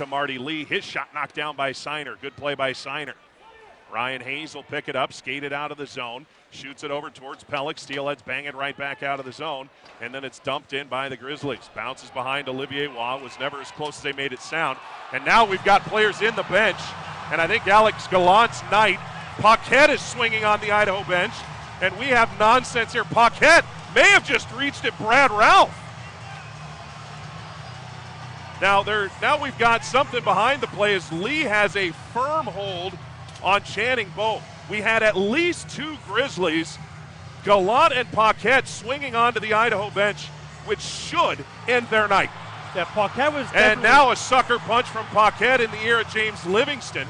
To Marty Lee, his shot knocked down by Seiner. Good play by Seiner. Ryan Hayes will pick it up, skate it out of the zone, shoots it over towards Pellick. Steelheads bang it right back out of the zone, and then it's dumped in by the Grizzlies. Bounces behind Olivier Waugh, was never as close as they made it sound. And now we've got players in the bench, and I think Alex Gallant's night. Paquette is swinging on the Idaho bench, and we have nonsense here. Paquette may have just reached at Brad Ralph. Now we've got something behind the play as Lee has a firm hold on Channing Bowe. We had at least two Grizzlies, Gallant and Paquette, swinging onto the Idaho bench, which should end their night. Yeah, Paquette was and now a sucker punch from Paquette in the ear of James Livingston.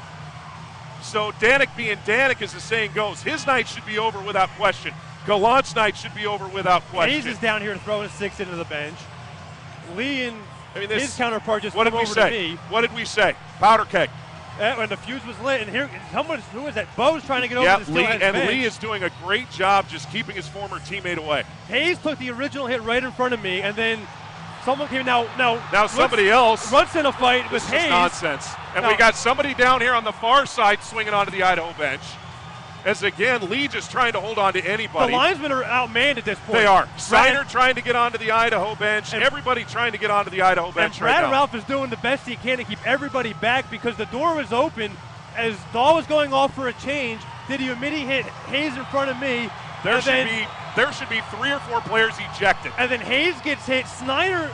So Danick being Danick, as the saying goes, his night should be over without question. Gallant's night should be over without question. Hayes is down here to throw his six into the bench. Lee and his counterpart just what did came we over say? to me. What did we say? Powder keg. When the fuse was lit, and here, who is that? Bo's trying to get over the bench. Lee is doing a great job just keeping his former teammate away. Hayes took the original hit right in front of me, and then someone came now somebody else runs in a fight with Hayes. This is nonsense. And we got somebody down here on the far side swinging onto the Idaho bench. As again, Lee just trying to hold on to anybody. The linesmen are outmanned at this point. They are. Seiner trying to get onto the Idaho bench. Everybody trying to get onto the Idaho bench right now. Brad Ralph is doing the best he can to keep everybody back because the door was open as Dahl was going off for a change. DiDiomete hit Hayes in front of me. There should be 3 or 4 players ejected. And then Hayes gets hit. Seiner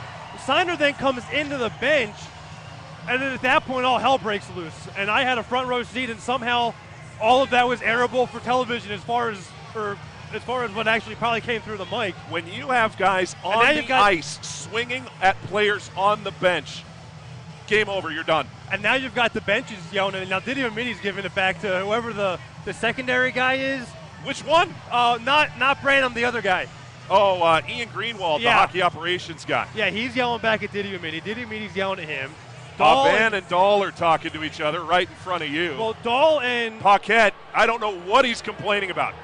then comes into the bench. And then at that point, all hell breaks loose. And I had a front row seat, and somehow all of that was airable for television as far as what actually probably came through the mic. When you have guys on the ice swinging at players on the bench, game over, you're done. And now you've got the benches yelling, and now DiDiomete's giving it back to whoever the secondary guy is. Which one? Not Branham, the other guy. Oh, Ian Greenwald, the hockey operations guy. Yeah, he's yelling back at DiDiomete. DiDiomete's yelling at him. Van and Dahl are talking to each other right in front of you. Well, Dahl and Paquette, I don't know what he's complaining about.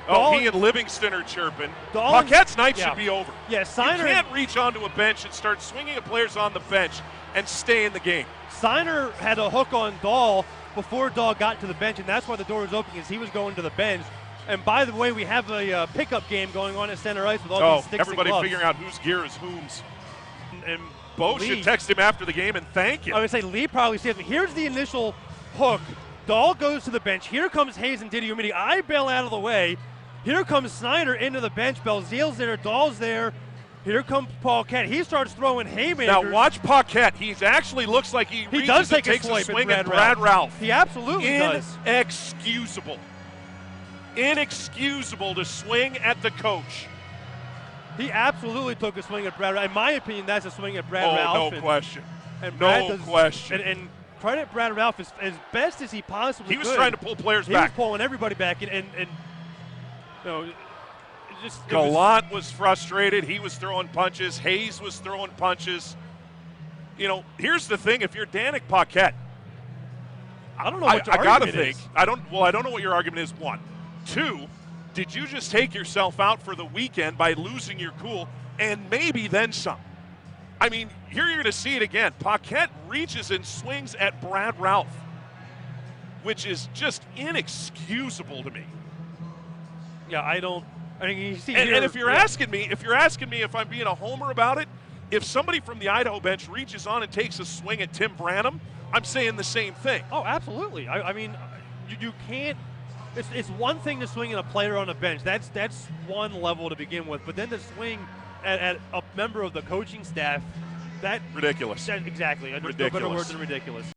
He and Livingston are chirping. Paquette's night should be over. Yeah, Seiner. You can't reach onto a bench and start swinging at players on the bench and stay in the game. Seiner had a hook on Dahl before Dahl got to the bench, and that's why the door was open, because he was going to the bench. And by the way, we have a pickup game going on at center ice with all these sticks everybody and gloves. figuring out whose gear is whom's. And Bo should text him after the game and thank him. I would say Lee probably says, here's the initial hook. Dahl goes to the bench. Here comes Hayes and DiDiomete. I bail out of the way. Here comes Snyder into the bench. Belziel's there. Dahl's there. Here comes Paquette. He starts throwing haymakers. Now watch Paquette. He actually looks like he reaches and takes a swing at Brad Ralph. He absolutely does. Inexcusable. Inexcusable to swing at the coach. He absolutely took a swing at Brad Ralph. In my opinion, that's a swing at Brad Ralph. Oh, no question. And no question. And credit Brad Ralph as best as he possibly could. He was trying to pull players back. He was pulling everybody back. Gallant was frustrated. He was throwing punches. Hayes was throwing punches. Here's the thing. If you're Danick Paquette, I don't know what your I gotta argument think. is. I don't know what your argument is, 1. 2, did you just take yourself out for the weekend by losing your cool and maybe then some? I mean, here you're going to see it again. Paquette reaches and swings at Brad Ralph, which is just inexcusable to me. Yeah, you see and if you're asking me if I'm being a homer about it, if somebody from the Idaho bench reaches on and takes a swing at Tim Branham, I'm saying the same thing. Oh, absolutely. I mean, you can't. It's one thing to swing at a player on a bench. That's one level to begin with. But then to swing at a member of the coaching staff, ridiculous. Exactly. There's no better word than ridiculous.